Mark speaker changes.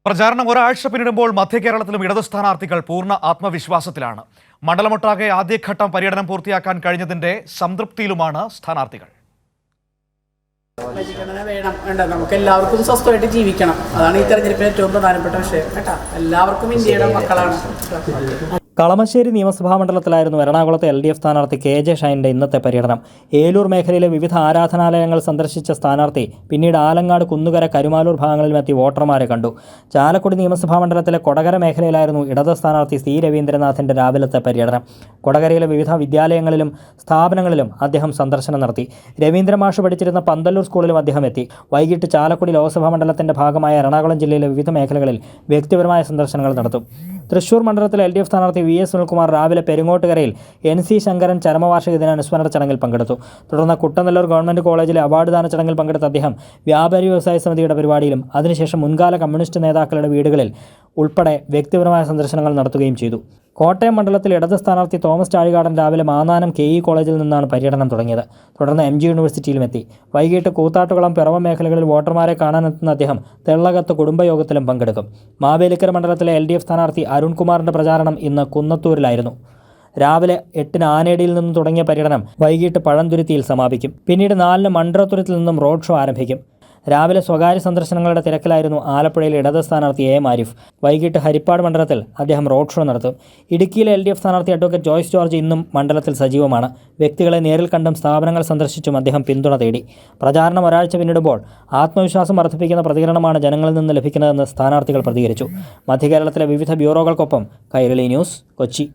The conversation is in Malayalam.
Speaker 1: പ്രചാരണം ഒരാഴ്ച പിന്നിടുമ്പോൾ മധ്യ കേരളത്തിലും ഇടത് സ്ഥാനാർത്ഥികൾ പൂർണ്ണ ആത്മവിശ്വാസത്തിലാണ്. മണ്ഡലമൊട്ടാകെ ആദ്യഘട്ടം പര്യടനം പൂർത്തിയാക്കാൻ കഴിഞ്ഞതിന്റെ സംതൃപ്തിയിലുമാണ് സ്ഥാനാർത്ഥികൾ.
Speaker 2: നമുക്ക് എല്ലാവർക്കും സ്വസ്ഥമായിട്ട് ജീവിക്കണം. അതാണ് ഈ തെരഞ്ഞെടുപ്പിലെ ഏറ്റവും പ്രധാനപ്പെട്ട വിഷയം കേട്ടോ. എല്ലാവർക്കും ഇന്ത്യയുടെ മക്കളാണ്.
Speaker 3: കളമശ്ശേരി നിയമസഭാ മണ്ഡലത്തിലായിരുന്നു എറണാകുളത്തെ LDF സ്ഥാനാർത്ഥി KJ ഷൈൻ്റെ ഇന്നത്തെ പര്യടനം. ഏലൂർ മേഖലയിലെ വിവിധ ആരാധനാലയങ്ങൾ സന്ദർശിച്ച സ്ഥാനാർത്ഥി പിന്നീട് ആലങ്ങാട്, കുന്നുകര, കരുമാലൂർ ഭാഗങ്ങളിലുമെത്തി വോട്ടർമാരെ കണ്ടു. ചാലക്കുടി നിയമസഭാ മണ്ഡലത്തിലെ കൊടകര മേഖലയിലായിരുന്നു ഇടത് സ്ഥാനാർത്ഥി C. രവീന്ദ്രനാഥിൻ്റെ രാവിലത്തെ പര്യടനം. കൊടകരയിലെ വിവിധ വിദ്യാലയങ്ങളിലും സ്ഥാപനങ്ങളിലും അദ്ദേഹം സന്ദർശനം നടത്തി. രവീന്ദ്രമാഷ് പഠിച്ചിരുന്ന പന്തല്ലൂർ സ്കൂളിലും അദ്ദേഹം എത്തി. വൈകിട്ട് ചാലക്കുടി ലോക്സഭാ മണ്ഡലത്തിൻ്റെ ഭാഗമായ എറണാകുളം ജില്ലയിലെ വിവിധ മേഖലകളിൽ വ്യക്തിപരമായ സന്ദർശനങ്ങൾ നടത്തും. തൃശൂർ മണ്ഡലത്തിലെ LDF സ്ഥാനാർത്ഥി VS സുനിൽകുമാർ രാവിലെ പെരിങ്ങോട്ടുകരയിൽ NC ശങ്കരൻ ചരമവാർഷിക ദിനാനുസ്മരണ ചടങ്ങിൽ പങ്കെടുത്തു. തുടർന്ന് കുട്ടനെല്ലൂർ ഗവൺമെൻറ് കോളേജിലെ അവാർഡ് ദാന ചടങ്ങിൽ പങ്കെടുത്ത അദ്ദേഹം വ്യാപാരി വ്യവസായ സമിതിയുടെ പരിപാടിയിലും അതിനുശേഷം മുൻകാല കമ്മ്യൂണിസ്റ്റ് നേതാക്കളുടെ വീടുകളിൽ ഉൾപ്പെടെ വ്യക്തിപരമായ സന്ദർശനങ്ങൾ നടത്തുകയും ചെയ്തു. കോട്ടയം മണ്ഡലത്തിൽ ഇടത് സ്ഥാനാർത്ഥി തോമസ് ചാഴികാടൻ രാവിലെ മാന്നാനം KE കോളേജിൽ നിന്നാണ് പര്യടനം തുടങ്ങിയത്. തുടർന്ന് MG യൂണിവേഴ്സിറ്റിയിലുമെത്തി. വൈകിട്ട് കൂത്താട്ടുകുളം, പിറവം മേഖലകളിൽ വോട്ടർമാരെ കാണാനെത്തുന്ന അദ്ദേഹം തെള്ളകത്ത് കുടുംബയോഗത്തിലും പങ്കെടുക്കും. മാവേലിക്കര മണ്ഡലത്തിലെ LDF സ്ഥാനാർത്ഥി അരുൺകുമാറിൻ്റെ പ്രചാരണം ഇന്ന് കുന്നത്തൂരിലായിരുന്നു. രാവിലെ 8-ന് ആനേടിയിൽ നിന്നും തുടങ്ങിയ പര്യടനം വൈകിട്ട് പഴന്തുരുത്തിയിൽ സമാപിക്കും. പിന്നീട് 4-ന് മൺട്രത്തുരത്തിൽ നിന്നും റോഡ് ഷോ ആരംഭിക്കും. രാവിലെ സ്വകാര്യ സന്ദർശനങ്ങളുടെ തിരക്കിലായിരുന്നു ആലപ്പുഴയിലെ ഇടത് സ്ഥാനാർത്ഥി AM ആരിഫ്. വൈകിട്ട് ഹരിപ്പാട് മണ്ഡലത്തിൽ അദ്ദേഹം റോഡ് ഷോ നടത്തും. ഇടുക്കിയിലെ LDF സ്ഥാനാർത്ഥി അഡ്വക്കേറ്റ് ജോയ്സ് ജോർജ് ഇന്നും മണ്ഡലത്തിൽ സജീവമാണ്. വ്യക്തികളെ നേരിൽ കണ്ടും സ്ഥാപനങ്ങൾ സന്ദർശിച്ചും അദ്ദേഹം പിന്തുണ തേടി. പ്രചാരണം ഒരാഴ്ച പിന്നിടുമ്പോൾ ആത്മവിശ്വാസം വർദ്ധിപ്പിക്കുന്ന പ്രതികരണമാണ് ജനങ്ങളിൽ നിന്ന് ലഭിക്കുന്നതെന്ന് സ്ഥാനാർത്ഥികൾ പ്രതികരിച്ചു. മധ്യകേരളത്തിലെ വിവിധ ബ്യൂറോകൾക്കൊപ്പം കൈരളി ന്യൂസ്, കൊച്ചി.